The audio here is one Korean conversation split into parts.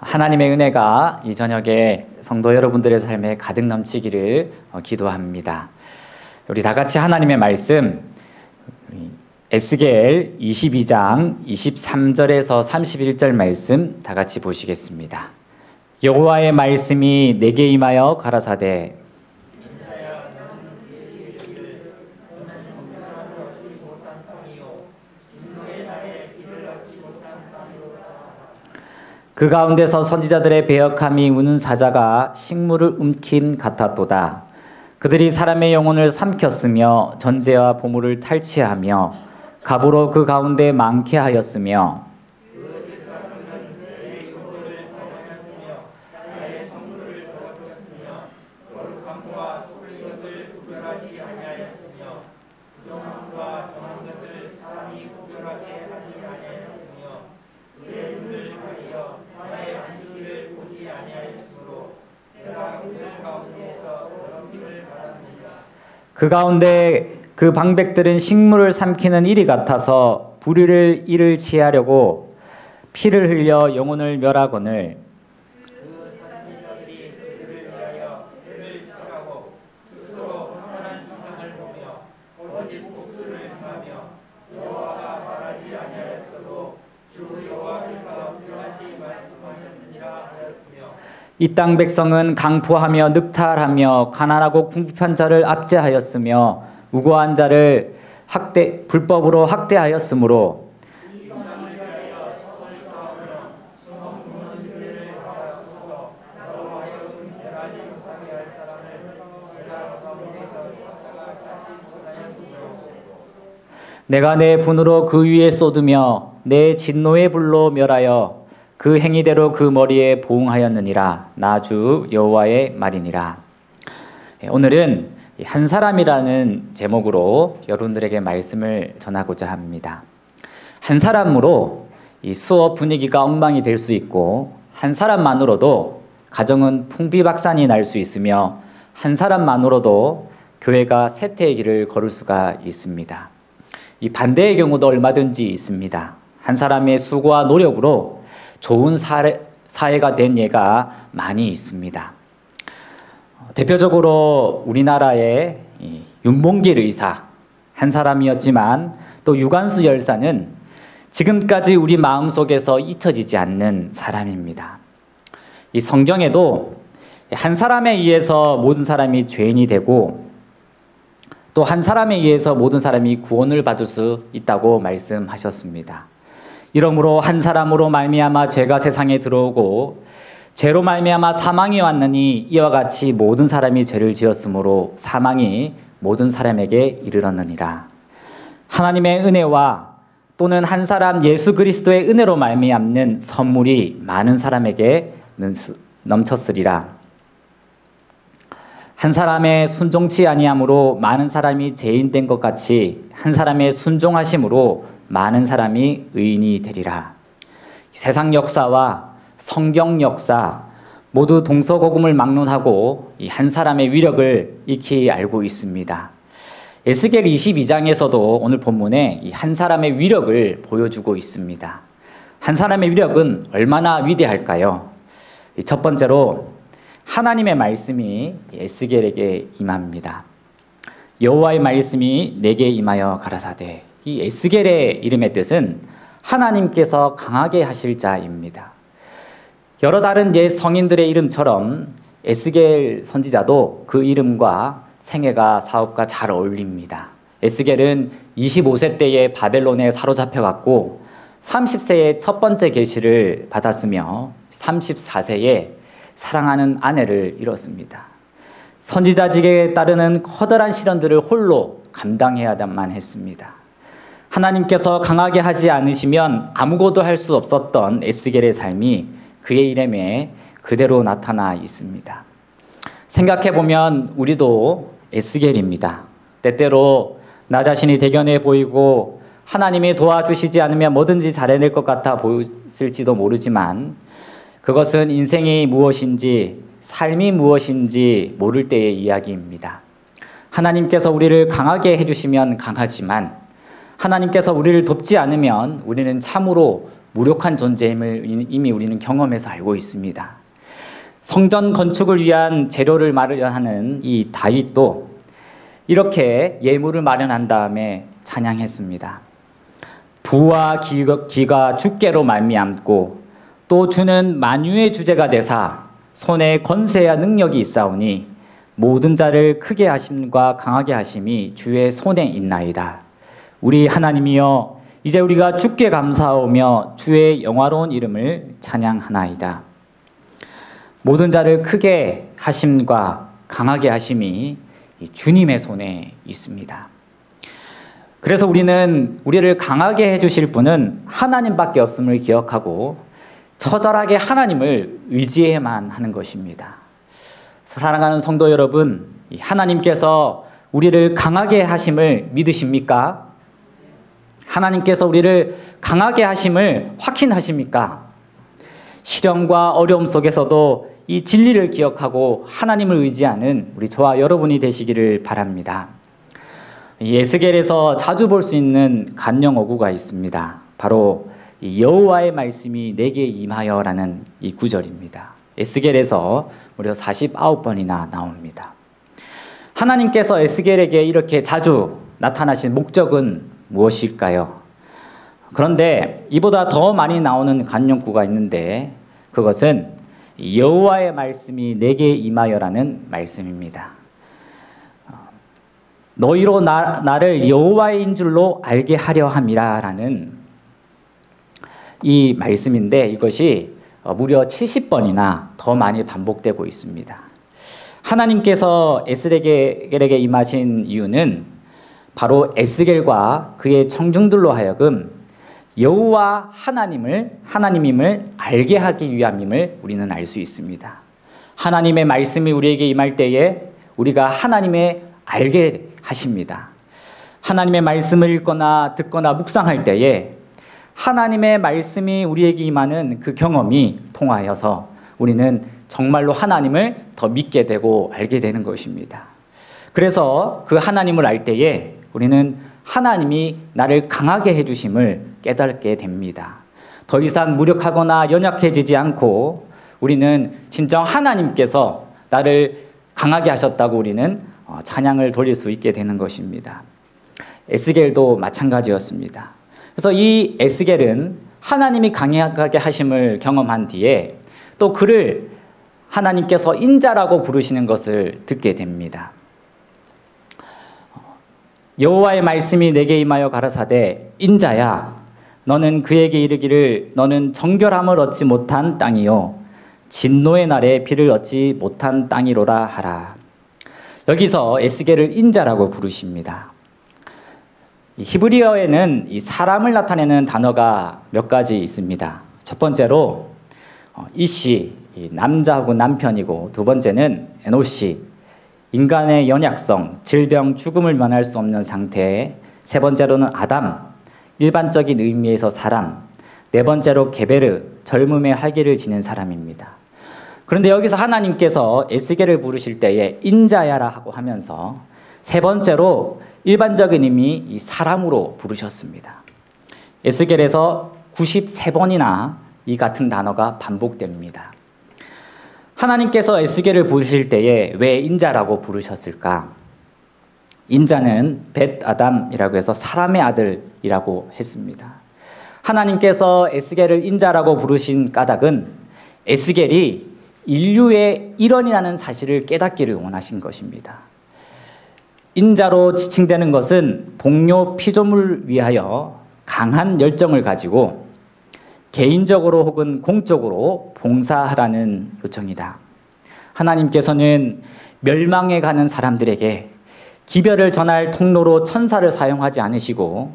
하나님의 은혜가 이 저녁에 성도 여러분들의 삶에 가득 넘치기를 기도합니다. 우리 다 같이 하나님의 말씀 에스겔 22장 23절에서 31절 말씀 다 같이 보시겠습니다. 여호와의 말씀이 내게 임하여 가라사대 그 가운데서 선지자들의 배역함이 우는 사자가 식물을 움킴 같았도다. 그들이 사람의 영혼을 삼켰으며 전제와 보물을 탈취하며 갑으로 그 가운데 많게 하였으며 그 가운데 그 방백들은 식물을 삼키는 이리 같아서 불의를 이를 취하려고 피를 흘려 영혼을 멸하거늘 이 땅 백성은 강포하며 늑탈하며 가난하고 궁핍한 자를 압제하였으며 우고한 자를 불법으로 학대하였으므로 내가 내 분으로 그 위에 쏟으며 내 진노의 불로 멸하여 그 행위대로 그 머리에 보응하였느니라. 나 주 여호와의 말이니라. 오늘은 한 사람이라는 제목으로 여러분들에게 말씀을 전하고자 합니다. 한 사람으로 이 수업 분위기가 엉망이 될 수 있고 한 사람만으로도 가정은 풍비박산이 날 수 있으며 한 사람만으로도 교회가 쇠퇴의 길을 걸을 수가 있습니다. 이 반대의 경우도 얼마든지 있습니다. 한 사람의 수고와 노력으로 좋은 사회가 된 예가 많이 있습니다. 대표적으로 우리나라의 윤봉길 의사 한 사람이었지만 또 유관수 열사는 지금까지 우리 마음속에서 잊혀지지 않는 사람입니다. 이 성경에도 한 사람에 의해서 모든 사람이 죄인이 되고 또 한 사람에 의해서 모든 사람이 구원을 받을 수 있다고 말씀하셨습니다. 이러므로 한 사람으로 말미암아 죄가 세상에 들어오고 죄로 말미암아 사망이 왔느니 이와 같이 모든 사람이 죄를 지었으므로 사망이 모든 사람에게 이르렀느니라. 하나님의 은혜와 또는 한 사람 예수 그리스도의 은혜로 말미암는 선물이 많은 사람에게 넘쳤으리라. 한 사람의 순종치 아니함으로 많은 사람이 죄인된 것 같이 한 사람의 순종하심으로 많은 사람이 의인이 되리라. 세상 역사와 성경 역사 모두 동서고금을 막론하고 이 한 사람의 위력을 익히 알고 있습니다. 에스겔 22장에서도 오늘 본문에 이 한 사람의 위력을 보여주고 있습니다. 한 사람의 위력은 얼마나 위대할까요? 첫 번째로 하나님의 말씀이 에스겔에게 임합니다. 여호와의 말씀이 내게 임하여 가라사대. 이 에스겔의 이름의 뜻은 하나님께서 강하게 하실 자입니다. 여러 다른 옛 성인들의 이름처럼 에스겔 선지자도 그 이름과 생애가 사업과 잘 어울립니다. 에스겔은 25세 때에 바벨론에 사로잡혀갔고 30세에 첫 번째 계시를 받았으며 34세에 사랑하는 아내를 잃었습니다. 선지자직에 따르는 커다란 시련들을 홀로 감당해야만 했습니다. 하나님께서 강하게 하지 않으시면 아무것도 할 수 없었던 에스겔의 삶이 그의 이름에 그대로 나타나 있습니다. 생각해보면 우리도 에스겔입니다. 때때로 나 자신이 대견해 보이고 하나님이 도와주시지 않으면 뭐든지 잘해낼 것 같아 보일지도 모르지만 그것은 인생이 무엇인지 삶이 무엇인지 모를 때의 이야기입니다. 하나님께서 우리를 강하게 해주시면 강하지만 하나님께서 우리를 돕지 않으면 우리는 참으로 무력한 존재임을 이미 우리는 경험해서 알고 있습니다. 성전 건축을 위한 재료를 마련하는 이 다윗도 이렇게 예물을 마련한 다음에 찬양했습니다. 부와 기가 주께로 말미암고 또 주는 만유의 주제가 되사 손에 권세와 능력이 있사오니 모든 자를 크게 하심과 강하게 하심이 주의 손에 있나이다. 우리 하나님이여 이제 우리가 주께 감사하오며 주의 영화로운 이름을 찬양하나이다. 모든 자를 크게 하심과 강하게 하심이 주님의 손에 있습니다. 그래서 우리는 우리를 강하게 해주실 분은 하나님밖에 없음을 기억하고 처절하게 하나님을 의지해야만 하는 것입니다. 사랑하는 성도 여러분, 하나님께서 우리를 강하게 하심을 믿으십니까? 하나님께서 우리를 강하게 하심을 확신하십니까? 시련과 어려움 속에서도 이 진리를 기억하고 하나님을 의지하는 우리 저와 여러분이 되시기를 바랍니다. 에스겔에서 자주 볼 수 있는 간영 어구가 있습니다. 바로 여호와의 말씀이 내게 임하여라는 이 구절입니다. 에스겔에서 무려 49번이나 나옵니다. 하나님께서 에스겔에게 이렇게 자주 나타나신 목적은 무엇일까요? 그런데 이보다 더 많이 나오는 간영구가 있는데 그것은 여호와의 말씀이 내게 임하여라는 말씀입니다. 너희로 나를 여호와인 줄로 알게 하려 함이라라는 이 말씀인데 이것이 무려 70번이나 더 많이 반복되고 있습니다. 하나님께서 에스겔에게 임하신 이유는 바로 에스겔과 그의 청중들로 하여금 여호와 하나님임을 알게 하기 위함임을 우리는 알 수 있습니다. 하나님의 말씀이 우리에게 임할 때에 우리가 하나님의 알게 하십니다. 하나님의 말씀을 읽거나 듣거나 묵상할 때에 하나님의 말씀이 우리에게 임하는 그 경험이 통하여서 우리는 정말로 하나님을 더 믿게 되고 알게 되는 것입니다. 그래서 그 하나님을 알 때에 우리는 하나님이 나를 강하게 해주심을 깨닫게 됩니다. 더 이상 무력하거나 연약해지지 않고 우리는 진정 하나님께서 나를 강하게 하셨다고 우리는 찬양을 돌릴 수 있게 되는 것입니다. 에스겔도 마찬가지였습니다. 그래서 이 에스겔은 하나님이 강하게 하심을 경험한 뒤에 또 그를 하나님께서 인자라고 부르시는 것을 듣게 됩니다. 여호와의 말씀이 내게 임하여 가라사대 인자야 너는 그에게 이르기를 너는 정결함을 얻지 못한 땅이요 진노의 날에 비를 얻지 못한 땅이로라 하라. 여기서 에스겔을 인자라고 부르십니다. 히브리어에는 이 사람을 나타내는 단어가 몇 가지 있습니다. 첫 번째로 이시, 남자하고 남편이고 두 번째는 에노시, 인간의 연약성, 질병, 죽음을 면할 수 없는 상태, 세 번째로는 아담, 일반적인 의미에서 사람, 네 번째로 게베르, 젊음의 활기를 지닌 사람입니다. 그런데 여기서 하나님께서 에스겔을 부르실 때에 인자야라 하고 하면서 세 번째로 일반적인 의미 이 사람으로 부르셨습니다. 에스겔에서 93번이나 이 같은 단어가 반복됩니다. 하나님께서 에스겔을 부르실 때에 왜 인자라고 부르셨을까? 인자는 벳 아담이라고 해서 사람의 아들이라고 했습니다. 하나님께서 에스겔을 인자라고 부르신 까닭은 에스겔이 인류의 일원이라는 사실을 깨닫기를 원하신 것입니다. 인자로 지칭되는 것은 동료 피조물을 위하여 강한 열정을 가지고 개인적으로 혹은 공적으로 봉사하라는 요청이다. 하나님께서는 멸망해 가는 사람들에게 기별을 전할 통로로 천사를 사용하지 않으시고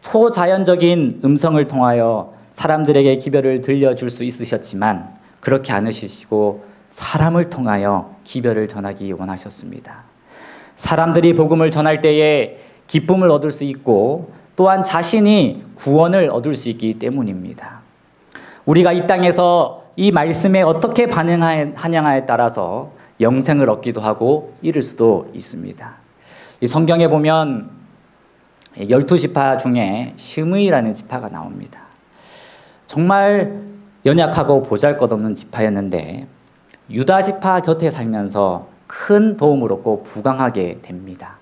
초자연적인 음성을 통하여 사람들에게 기별을 들려줄 수 있으셨지만 그렇게 않으시고 사람을 통하여 기별을 전하기 원하셨습니다. 사람들이 복음을 전할 때에 기쁨을 얻을 수 있고 또한 자신이 구원을 얻을 수 있기 때문입니다. 우리가 이 땅에서 이 말씀에 어떻게 반응하냐에 따라서 영생을 얻기도 하고 잃을 수도 있습니다. 이 성경에 보면 12지파 중에 심의라는 지파가 나옵니다. 정말 연약하고 보잘것없는 지파였는데 유다 지파 곁에 살면서 큰 도움을 얻고 부강하게 됩니다.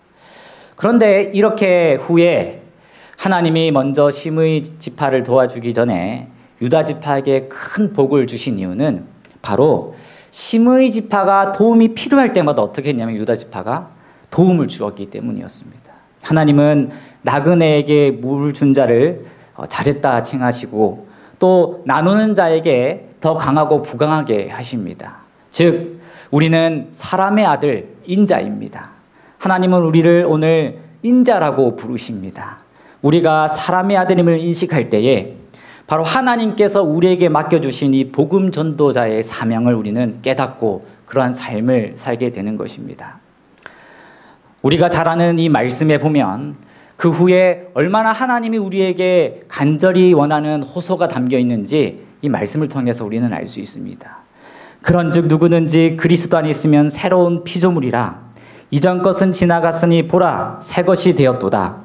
그런데 이렇게 후에 하나님이 먼저 심의 지파를 도와주기 전에 유다 지파에게 큰 복을 주신 이유는 바로 심의 지파가 도움이 필요할 때마다 어떻게 했냐면 유다 지파가 도움을 주었기 때문이었습니다. 하나님은 나그네에게 물을 준 자를 잘했다 칭하시고 또 나누는 자에게 더 강하고 부강하게 하십니다. 즉 우리는 사람의 아들 인자입니다. 하나님은 우리를 오늘 인자라고 부르십니다. 우리가 사람의 아들임을 인식할 때에 바로 하나님께서 우리에게 맡겨주신 이 복음 전도자의 사명을 우리는 깨닫고 그러한 삶을 살게 되는 것입니다. 우리가 잘 아는 이 말씀에 보면 그 후에 얼마나 하나님이 우리에게 간절히 원하는 호소가 담겨 있는지 이 말씀을 통해서 우리는 알 수 있습니다. 그런즉 누구든지 그리스도 안에 있으면 새로운 피조물이라 이전 것은 지나갔으니 보라 새 것이 되었도다.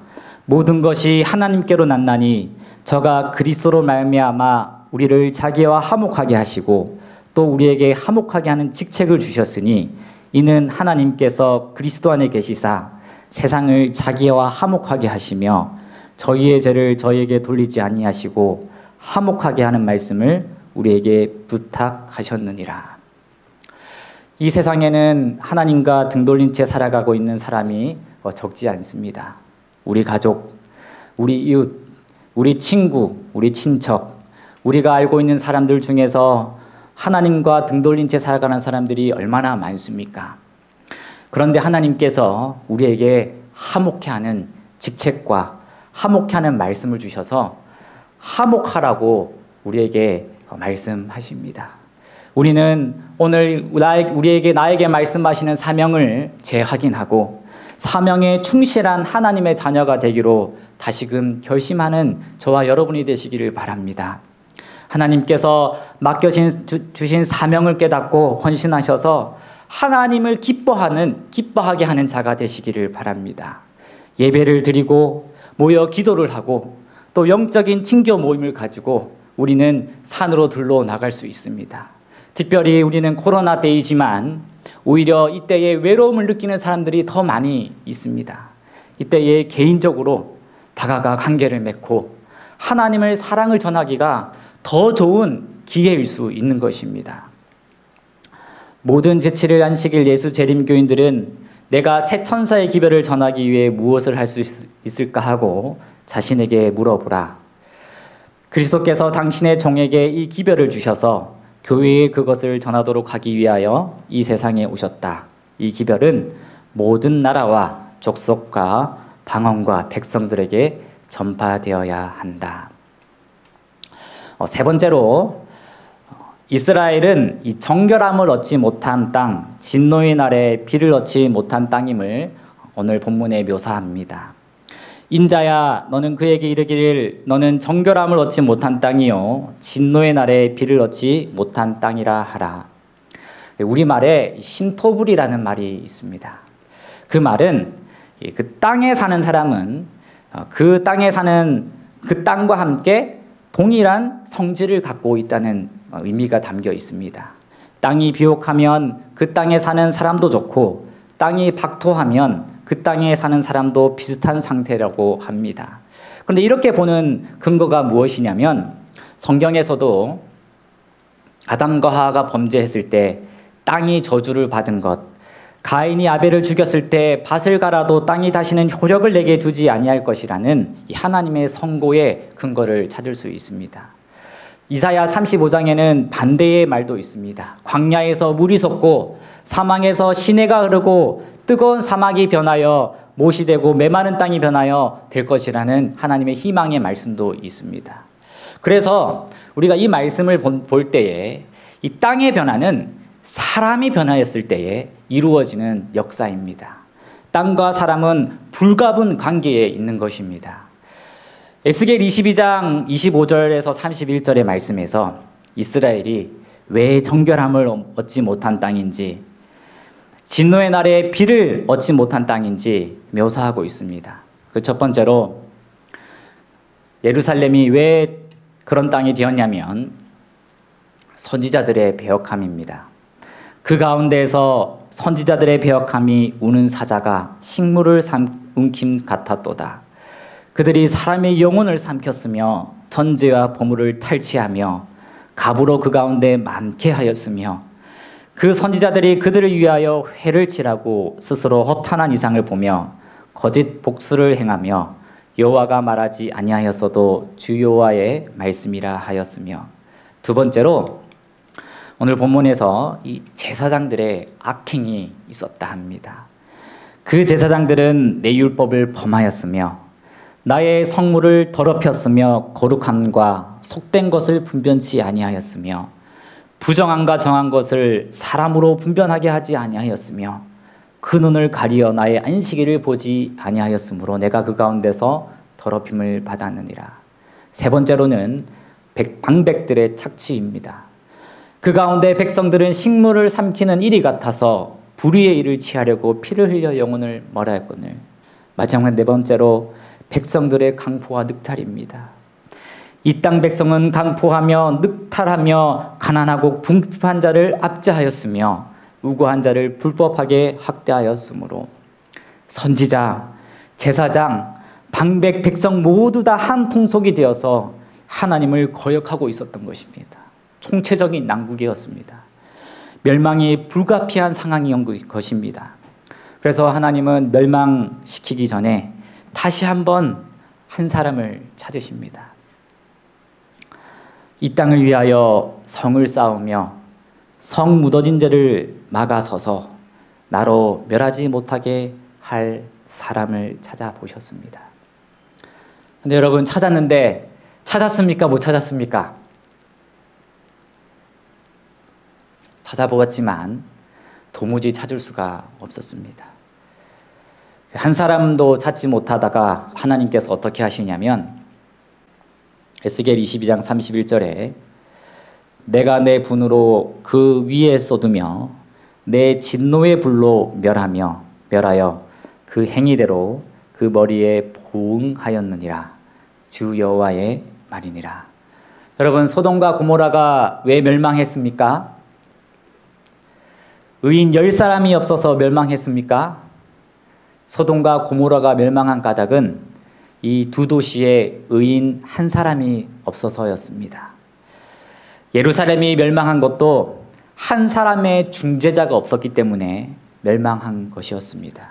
모든 것이 하나님께로 났나니 저가 그리스도로 말미암아 우리를 자기와 화목하게 하시고 또 우리에게 화목하게 하는 직책을 주셨으니 이는 하나님께서 그리스도 안에 계시사 세상을 자기와 화목하게 하시며 저희의 죄를 저희에게 돌리지 아니하시고 화목하게 하는 말씀을 우리에게 부탁하셨느니라. 이 세상에는 하나님과 등 돌린 채 살아가고 있는 사람이 적지 않습니다. 우리 가족, 우리 이웃, 우리 친구, 우리 친척, 우리가 알고 있는 사람들 중에서 하나님과 등 돌린 채 살아가는 사람들이 얼마나 많습니까? 그런데 하나님께서 우리에게 화목케 하는 직책과 화목케 하는 말씀을 주셔서 화목하라고 우리에게 말씀하십니다. 우리는 오늘 나에게 말씀하시는 사명을 재확인하고 사명에 충실한 하나님의 자녀가 되기로 다시금 결심하는 저와 여러분이 되시기를 바랍니다. 하나님께서 주신 사명을 깨닫고 헌신하셔서 하나님을 기뻐하게 하는 자가 되시기를 바랍니다. 예배를 드리고 모여 기도를 하고 또 영적인 친교 모임을 가지고 우리는 산으로 들러 나갈 수 있습니다. 특별히 우리는 코로나 때이지만 오히려 이때에 외로움을 느끼는 사람들이 더 많이 있습니다. 이때에 개인적으로 다가가 관계를 맺고 하나님의 사랑을 전하기가 더 좋은 기회일 수 있는 것입니다. 모든 제7일 안식일 예수 재림교인들은 내가 새 천사의 기별을 전하기 위해 무엇을 할 수 있을까 하고 자신에게 물어보라. 그리스도께서 당신의 종에게 이 기별을 주셔서 교회에 그것을 전하도록 하기 위하여 이 세상에 오셨다. 이 기별은 모든 나라와 족속과 방언과 백성들에게 전파되어야 한다. 세 번째로 이스라엘은 이 정결함을 얻지 못한 땅, 진노의 날에 비를 얻지 못한 땅임을 오늘 본문에 묘사합니다. 인자야 너는 그에게 이르기를 너는 정결함을 얻지 못한 땅이요 진노의 날에 비를 얻지 못한 땅이라 하라. 우리말에 신토불이라는 말이 있습니다. 그 말은 그 땅에 사는 사람은 그 땅에 사는 그 땅과 함께 동일한 성질을 갖고 있다는 의미가 담겨 있습니다. 땅이 비옥하면 그 땅에 사는 사람도 좋고 땅이 박토하면 그 땅에 사는 사람도 비슷한 상태라고 합니다. 그런데 이렇게 보는 근거가 무엇이냐면 성경에서도 아담과 하와가 범죄했을 때 땅이 저주를 받은 것, 가인이 아벨을 죽였을 때 밭을 갈아도 땅이 다시는 효력을 내게 주지 아니할 것이라는 이 하나님의 선고의 근거를 찾을 수 있습니다. 이사야 35장에는 반대의 말도 있습니다. 광야에서 물이 솟고 사망에서 시내가 흐르고 뜨거운 사막이 변하여 못이 되고 메마른 땅이 변하여 될 것이라는 하나님의 희망의 말씀도 있습니다. 그래서 우리가 이 말씀을 볼 때에 이 땅의 변화는 사람이 변화했을 때에 이루어지는 역사입니다. 땅과 사람은 불가분 관계에 있는 것입니다. 에스겔 22장 25절에서 31절의 말씀에서 이스라엘이 왜 정결함을 얻지 못한 땅인지 진노의 날에 비를 얻지 못한 땅인지 묘사하고 있습니다. 그 첫 번째로 예루살렘이 왜 그런 땅이 되었냐면 선지자들의 배역함입니다. 그 가운데에서 선지자들의 배역함이 우는 사자가 식물을 삼킴 같았도다. 그들이 사람의 영혼을 삼켰으며 전제와 보물을 탈취하며 갑으로 그 가운데 많게 하였으며 그 선지자들이 그들을 위하여 회를 칠하고 스스로 허탄한 이상을 보며 거짓 복수를 행하며 여호와가 말하지 아니하였어도 주 여호와의 말씀이라 하였으며. 두 번째로 오늘 본문에서 이 제사장들의 악행이 있었다 합니다. 그 제사장들은 내 율법을 범하였으며 나의 성물을 더럽혔으며 거룩함과 속된 것을 분변치 아니하였으며 부정함과 정한 것을 사람으로 분변하게 하지 아니하였으며 그 눈을 가리어 나의 안식일을 보지 아니하였으므로 내가 그 가운데서 더럽힘을 받았느니라. 세 번째로는 방백들의 착취입니다. 그 가운데 백성들은 식물을 삼키는 일이 같아서 불의의 일을 취하려고 피를 흘려 영혼을 멀어했거늘. 마지막 네 번째로 백성들의 강포와 늑탈입니다. 이 땅 백성은 강포하며 늑탈하며 가난하고 궁핍한 자를 압제하였으며 우고한 자를 불법하게 학대하였으므로 선지자, 제사장, 방백, 백성 모두 다 한 통속이 되어서 하나님을 거역하고 있었던 것입니다. 총체적인 난국이었습니다. 멸망이 불가피한 상황이었던 것입니다. 그래서 하나님은 멸망시키기 전에 다시 한번 한 사람을 찾으십니다. 이 땅을 위하여 성을 쌓으며 성 묻어진 데를 막아서서 나로 멸하지 못하게 할 사람을 찾아보셨습니다. 근데 여러분 찾았는데 찾았습니까? 못 찾았습니까? 찾아보았지만 도무지 찾을 수가 없었습니다. 한 사람도 찾지 못하다가 하나님께서 어떻게 하시냐면 에스겔 22장 31절에 내가 내 분으로 그 위에 쏟으며 내 진노의 불로 멸하여 그 행위대로 그 머리에 보응하였느니라. 주 여호와의 말이니라. 여러분 소돔과 고모라가 왜 멸망했습니까? 의인 10사람이 없어서 멸망했습니까? 소돔과 고모라가 멸망한 까닭은 이 두 도시에 의인 한 사람이 없어서였습니다. 예루살렘이 멸망한 것도 한 사람의 중재자가 없었기 때문에 멸망한 것이었습니다.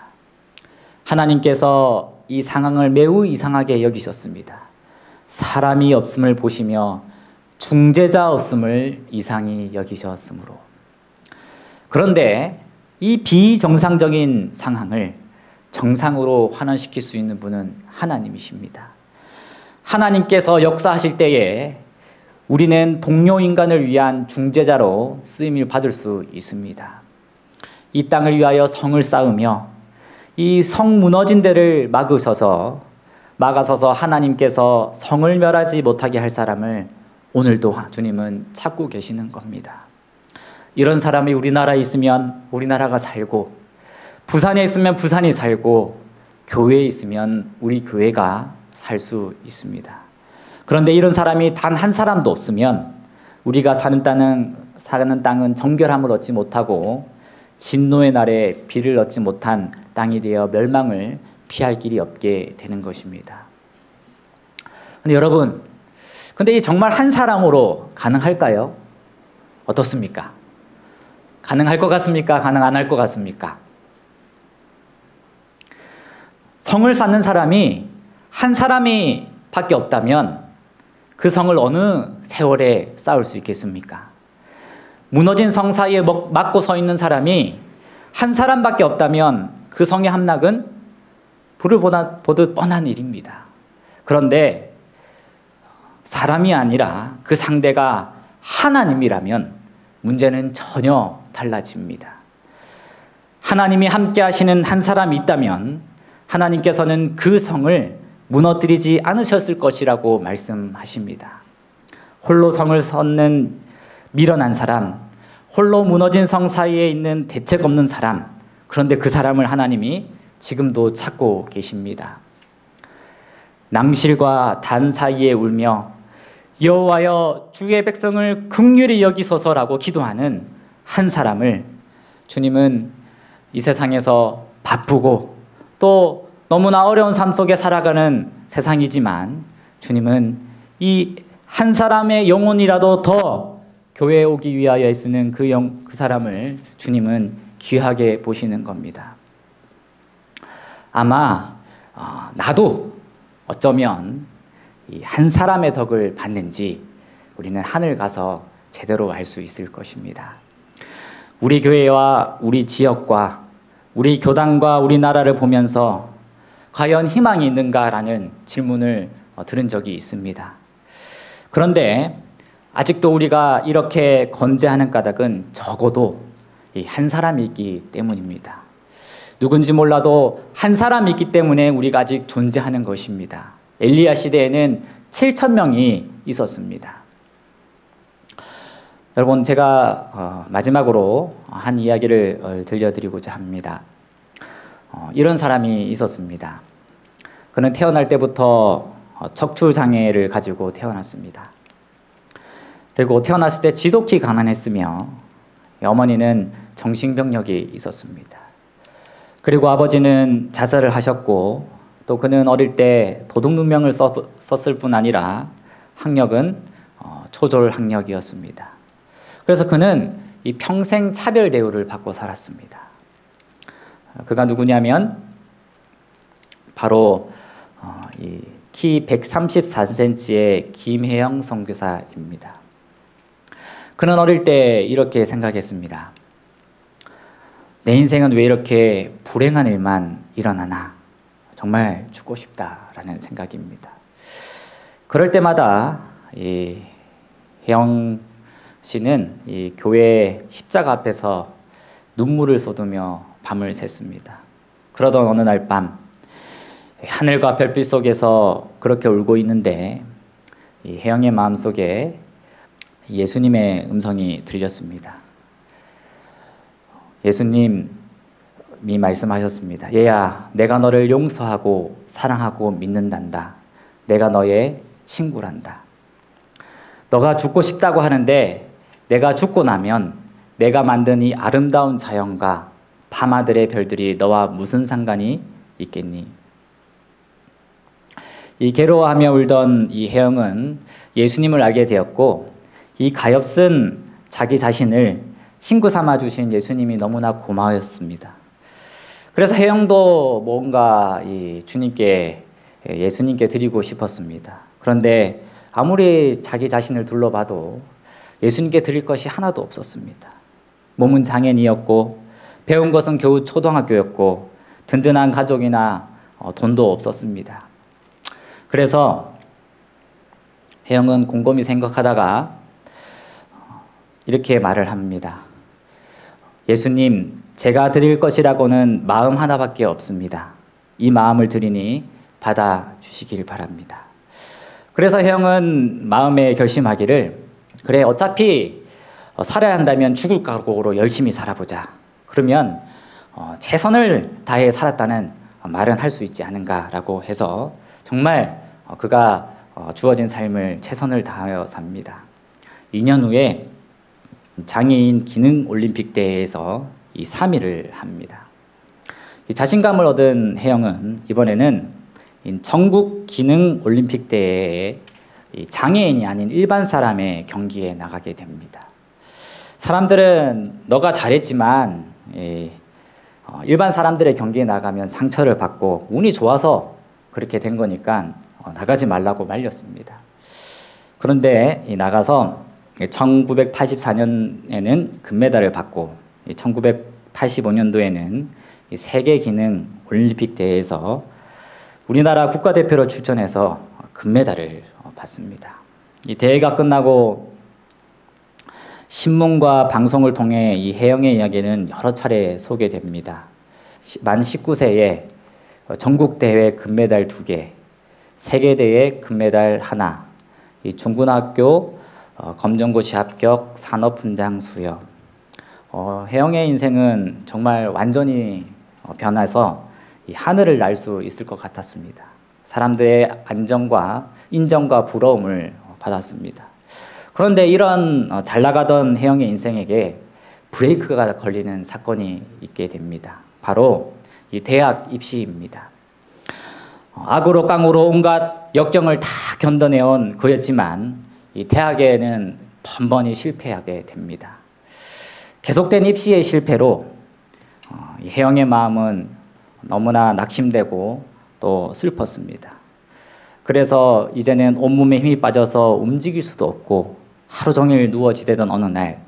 하나님께서 이 상황을 매우 이상하게 여기셨습니다. 사람이 없음을 보시며 중재자 없음을 이상히 여기셨으므로. 그런데 이 비정상적인 상황을 정상으로 환원시킬 수 있는 분은 하나님이십니다. 하나님께서 역사하실 때에 우리는 동료 인간을 위한 중재자로 쓰임을 받을 수 있습니다. 이 땅을 위하여 성을 쌓으며 이 성 무너진 데를 막으셔서 하나님께서 성을 멸하지 못하게 할 사람을 오늘도 주님은 찾고 계시는 겁니다. 이런 사람이 우리나라에 있으면 우리나라가 살고, 부산에 있으면 부산이 살고, 교회에 있으면 우리 교회가 살 수 있습니다. 그런데 이런 사람이 단 한 사람도 없으면 우리가 사는 땅은 정결함을 얻지 못하고 진노의 날에 비를 얻지 못한 땅이 되어 멸망을 피할 길이 없게 되는 것입니다. 근데 여러분, 근데 정말 한 사람으로 가능할까요? 어떻습니까? 가능할 것 같습니까? 가능 안 할 것 같습니까? 성을 쌓는 사람이 한 사람이 밖에 없다면 그 성을 어느 세월에 쌓을 수 있겠습니까? 무너진 성 사이에 막고 서 있는 사람이 한 사람밖에 없다면 그 성의 함락은 불을 보듯 뻔한 일입니다. 그런데 사람이 아니라 그 상대가 하나님이라면 문제는 전혀 달라집니다. 하나님이 함께 하시는 한 사람이 있다면 하나님께서는 그 성을 무너뜨리지 않으셨을 것이라고 말씀하십니다. 홀로 성을 섰는 미련한 사람, 홀로 무너진 성 사이에 있는 대책 없는 사람, 그런데 그 사람을 하나님이 지금도 찾고 계십니다. 낭실과 단 사이에 울며 여호와여 주의 백성을 긍휼히 여기소서라고 기도하는 한 사람을 주님은 이 세상에서 바쁘고 또 너무나 어려운 삶 속에 살아가는 세상이지만 주님은 이 한 사람의 영혼이라도 더 교회에 오기 위하여 쓰는 그 사람을 주님은 귀하게 보시는 겁니다. 아마 나도 어쩌면 이 한 사람의 덕을 받는지 우리는 하늘 가서 제대로 알 수 있을 것입니다. 우리 교회와 우리 지역과 우리 교단과 우리나라를 보면서 과연 희망이 있는가라는 질문을 들은 적이 있습니다. 그런데 아직도 우리가 이렇게 건재하는 까닭은 적어도 이 한 사람이 있기 때문입니다. 누군지 몰라도 한 사람이 있기 때문에 우리가 아직 존재하는 것입니다. 엘리야 시대에는 7,000명이 있었습니다. 여러분, 제가 마지막으로 한 이야기를 들려드리고자 합니다. 이런 사람이 있었습니다. 그는 태어날 때부터 척추장애를 가지고 태어났습니다. 그리고 태어났을 때 지독히 가난했으며 어머니는 정신병력이 있었습니다. 그리고 아버지는 자살을 하셨고 또 그는 어릴 때 도둑문명을 썼을 뿐 아니라 학력은 초졸 학력이었습니다. 그래서 그는 이 평생 차별 대우를 받고 살았습니다. 그가 누구냐면 바로 키 134cm의 김혜영 선교사입니다. 그는 어릴 때 이렇게 생각했습니다. 내 인생은 왜 이렇게 불행한 일만 일어나나? 정말 죽고 싶다라는 생각입니다. 그럴 때마다 이 혜영 씨는 이 교회 십자가 앞에서 눈물을 쏟으며 밤을 샜습니다. 그러던 어느 날 밤 하늘과 별빛 속에서 그렇게 울고 있는데 이 혜영의 마음속에 예수님의 음성이 들렸습니다. 예수님이 말씀하셨습니다. 얘야, 내가 너를 용서하고 사랑하고 믿는단다. 내가 너의 친구란다. 너가 죽고 싶다고 하는데 내가 죽고 나면 내가 만든 이 아름다운 자연과 밤하늘의 별들이 너와 무슨 상관이 있겠니? 이 괴로워하며 울던 이 혜영은 예수님을 알게 되었고 이 가엾은 자기 자신을 친구 삼아 주신 예수님이 너무나 고마웠습니다. 그래서 혜영도 뭔가 이 주님께 예수님께 드리고 싶었습니다. 그런데 아무리 자기 자신을 둘러봐도 예수님께 드릴 것이 하나도 없었습니다. 몸은 장애인이었고 배운 것은 겨우 초등학교였고 든든한 가족이나 돈도 없었습니다. 그래서 혜영은 곰곰이 생각하다가 이렇게 말을 합니다. 예수님, 제가 드릴 것이라고는 마음 하나밖에 없습니다. 이 마음을 드리니 받아주시길 바랍니다. 그래서 혜영은 마음에 결심하기를 그래, 어차피 살아야 한다면 죽을 각오로 열심히 살아보자. 그러면 최선을 다해 살았다는 말은 할 수 있지 않은가라고 해서 정말 그가 주어진 삶을 최선을 다하여 삽니다. 2년 후에 장애인 기능 올림픽 대회에서 이 3위를 합니다. 이 자신감을 얻은 혜영은 이번에는 전국 기능 올림픽 대회에 장애인이 아닌 일반 사람의 경기에 나가게 됩니다. 사람들은 너가 잘했지만 일반 사람들의 경기에 나가면 상처를 받고 운이 좋아서 그렇게 된 거니까 나가지 말라고 말렸습니다. 그런데 나가서 1984년에는 금메달을 받고 1985년도에는 세계 기능 올림픽 대회에서 우리나라 국가대표로 출전해서 금메달을 받습니다. 이 대회가 끝나고 신문과 방송을 통해 이 혜영의 이야기는 여러 차례 소개됩니다. 만 19세에 전국대회 금메달 2개, 세계대회 금메달 1, 이 중고등학교 검정고시 합격, 산업훈장 수여. 혜영의 인생은 정말 완전히 변해서 이 하늘을 날 수 있을 것 같았습니다. 사람들의 안정과 인정과 부러움을 받았습니다. 그런데 이런 잘 나가던 혜영의 인생에게 브레이크가 걸리는 사건이 있게 됩니다. 바로 이 대학 입시입니다. 악으로 깡으로 온갖 역경을 다 견뎌내온 그였지만 이 대학에는 번번이 실패하게 됩니다. 계속된 입시의 실패로 혜영의 마음은 너무나 낙심되고 또 슬펐습니다. 그래서 이제는 온몸에 힘이 빠져서 움직일 수도 없고 하루 종일 누워 지내던 어느 날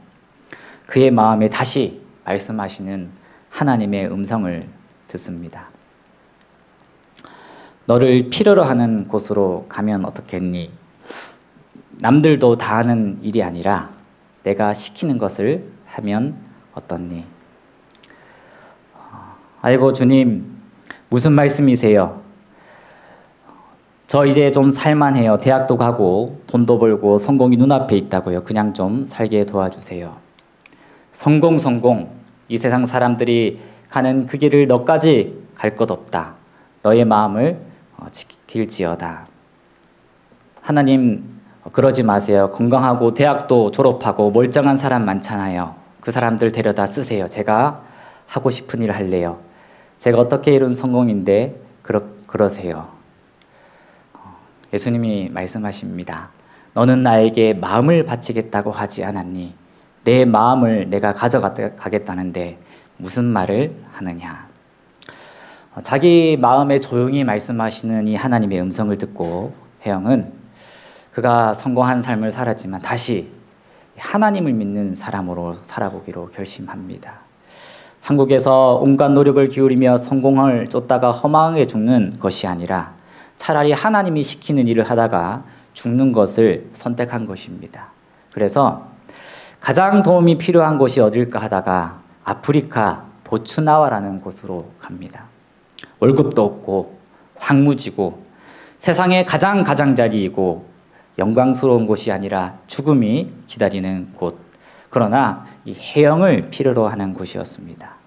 그의 마음에 다시 말씀하시는 하나님의 음성을 듣습니다. 너를 필요로 하는 곳으로 가면 어떻겠니? 남들도 다 하는 일이 아니라 내가 시키는 것을 하면 어떻니? 아이고 주님, 무슨 말씀이세요? 저 이제 좀 살만해요. 대학도 가고 돈도 벌고 성공이 눈앞에 있다고요. 그냥 좀 살게 도와주세요. 성공. 이 세상 사람들이 가는 그 길을 너까지 갈 것 없다. 너의 마음을 지킬지어다. 하나님, 그러지 마세요. 건강하고 대학도 졸업하고 멀쩡한 사람 많잖아요. 그 사람들 데려다 쓰세요. 제가 하고 싶은 일 할래요. 제가 어떻게 이룬 성공인데 그러세요. 예수님이 말씀하십니다. 너는 나에게 마음을 바치겠다고 하지 않았니? 내 마음을 내가 가져가겠다는데 무슨 말을 하느냐? 자기 마음에 조용히 말씀하시는 이 하나님의 음성을 듣고 혜영은 그가 성공한 삶을 살았지만 다시 하나님을 믿는 사람으로 살아보기로 결심합니다. 한국에서 온갖 노력을 기울이며 성공을 쫓다가 허망하게 죽는 것이 아니라 차라리 하나님이 시키는 일을 하다가 죽는 것을 선택한 것입니다. 그래서 가장 도움이 필요한 곳이 어딜까 하다가 아프리카 보츠나와라는 곳으로 갑니다. 월급도 없고 황무지고 세상의 가장 가장자리이고 영광스러운 곳이 아니라 죽음이 기다리는 곳. 그러나 이 해영을 필요로 하는 곳이었습니다.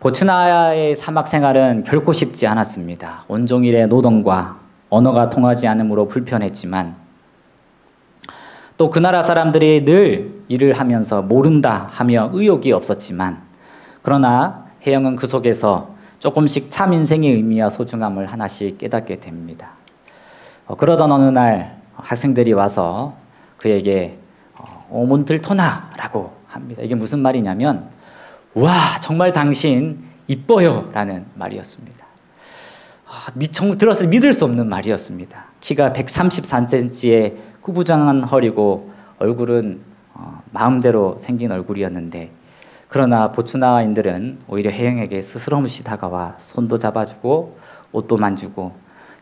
보츠나와의 사막 생활은 결코 쉽지 않았습니다. 온종일의 노동과 언어가 통하지 않으므로 불편했지만 또 그 나라 사람들이 늘 일을 하면서 모른다 하며 의욕이 없었지만 그러나 혜영은 그 속에서 조금씩 참 인생의 의미와 소중함을 하나씩 깨닫게 됩니다. 그러던 어느 날 학생들이 와서 그에게 오몬틀토나라고 합니다. 이게 무슨 말이냐면 와 정말 당신 이뻐요 라는 말이었습니다. 들었을 때 믿을 수 없는 말이었습니다. 키가 133cm에 구부정한 허리고 얼굴은 마음대로 생긴 얼굴이었는데 그러나 보츠나와인들은 오히려 혜영에게 스스럼없이 다가와 손도 잡아주고 옷도 만지고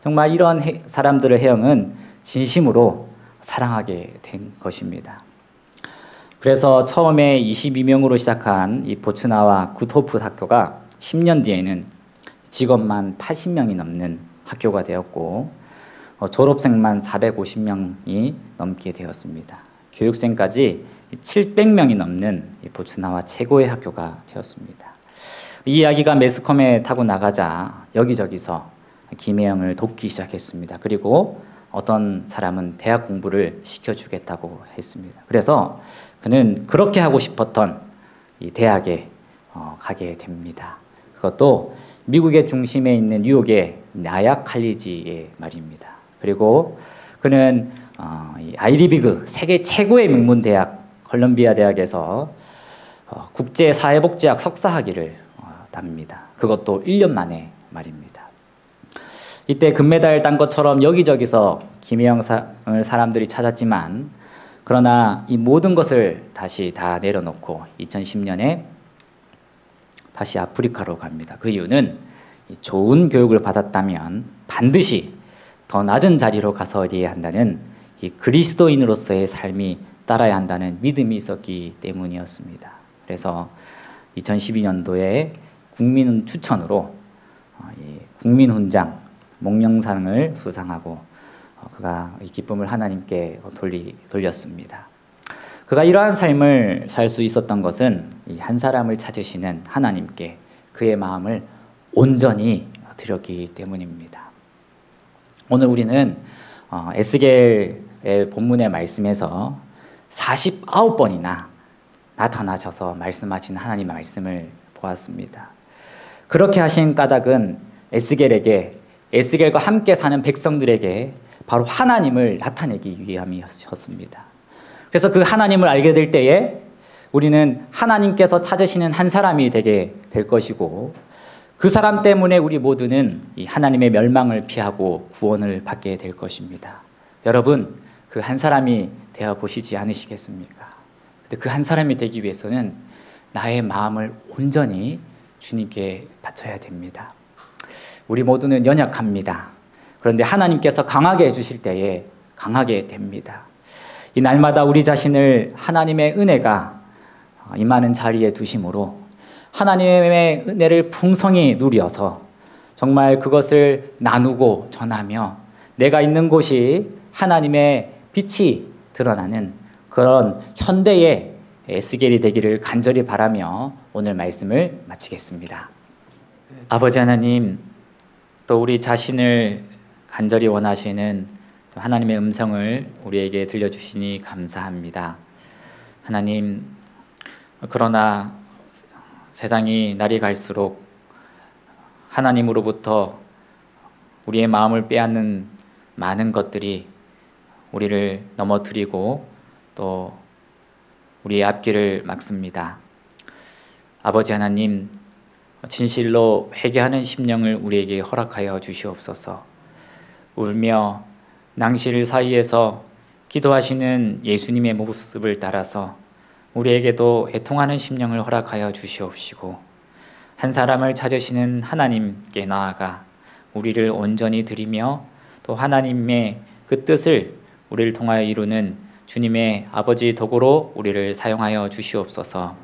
정말 이런 사람들을 혜영은 진심으로 사랑하게 된 것입니다. 그래서 처음에 22명으로 시작한 이 보츠나와 굿호프 학교가 10년 뒤에는 직원만 80명이 넘는 학교가 되었고 졸업생만 450명이 넘게 되었습니다. 교육생까지 700명이 넘는 보츠나와 최고의 학교가 되었습니다. 이 이야기가 매스컴에 타고 나가자 여기저기서 김혜영을 돕기 시작했습니다. 그리고 어떤 사람은 대학 공부를 시켜주겠다고 했습니다. 그래서 그는 그렇게 하고 싶었던 이 대학에 가게 됩니다. 그것도 미국의 중심에 있는 뉴욕의 나약 칼리지의 말입니다. 그리고 그는 아이리비그 세계 최고의 명문 대학 콜롬비아 대학에서 국제사회복지학 석사학위를 땁니다. 그것도 1년 만에 말입니다. 이때 금메달 딴 것처럼 여기저기서 김혜영을 사람들이 찾았지만 그러나 이 모든 것을 다시 다 내려놓고 2010년에 다시 아프리카로 갑니다. 그 이유는 좋은 교육을 받았다면 반드시 더 낮은 자리로 가서야 한다는 이 그리스도인으로서의 삶이 따라야 한다는 믿음이 있었기 때문이었습니다. 그래서 2012년도에 국민 추천으로 국민훈장 몽룡상을 수상하고 그가 이 기쁨을 하나님께 돌렸습니다. 그가 이러한 삶을 살 수 있었던 것은 이 한 사람을 찾으시는 하나님께 그의 마음을 온전히 드렸기 때문입니다. 오늘 우리는 에스겔의 본문의 말씀에서 49번이나 나타나셔서 말씀하신 하나님의 말씀을 보았습니다. 그렇게 하신 까닭은 에스겔과 함께 사는 백성들에게 바로 하나님을 나타내기 위함이었습니다. 그래서 그 하나님을 알게 될 때에 우리는 하나님께서 찾으시는 한 사람이 되게 될 것이고, 그 사람 때문에 우리 모두는 이 하나님의 멸망을 피하고 구원을 받게 될 것입니다. 여러분, 그 한 사람이 되어 보시지 않으시겠습니까? 근데 그 한 사람이 되기 위해서는 나의 마음을 온전히 주님께 바쳐야 됩니다. 우리 모두는 연약합니다. 그런데 하나님께서 강하게 해주실 때에 강하게 됩니다. 이 날마다 우리 자신을 하나님의 은혜가 임하는 자리에 두심으로 하나님의 은혜를 풍성히 누려서 정말 그것을 나누고 전하며 내가 있는 곳이 하나님의 빛이 드러나는 그런 현대의 에스겔이 되기를 간절히 바라며 오늘 말씀을 마치겠습니다. 아버지 하나님, 또 우리 자신을 간절히 원하시는 하나님의 음성을 우리에게 들려주시니 감사합니다. 하나님, 그러나 세상이 날이 갈수록 하나님으로부터 우리의 마음을 빼앗는 많은 것들이 우리를 넘어뜨리고 또 우리의 앞길을 막습니다. 아버지 하나님, 진실로 회개하는 심령을 우리에게 허락하여 주시옵소서. 울며 낭실 사이에서 기도하시는 예수님의 모습을 따라서 우리에게도 애통하는 심령을 허락하여 주시옵시고, 한 사람을 찾으시는 하나님께 나아가 우리를 온전히 드리며 또 하나님의 그 뜻을 우리를 통하여 이루는 주님의 아버지 도구로 우리를 사용하여 주시옵소서.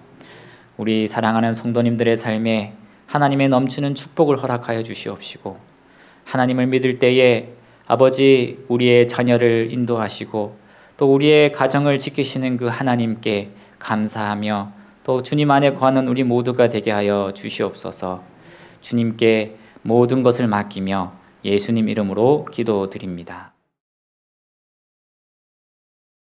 우리 사랑하는 성도님들의 삶에 하나님의 넘치는 축복을 허락하여 주시옵시고, 하나님을 믿을 때에 아버지 우리의 자녀를 인도하시고 또 우리의 가정을 지키시는 그 하나님께 감사하며 또 주님 안에 거하는 우리 모두가 되게 하여 주시옵소서. 주님께 모든 것을 맡기며 예수님 이름으로 기도드립니다.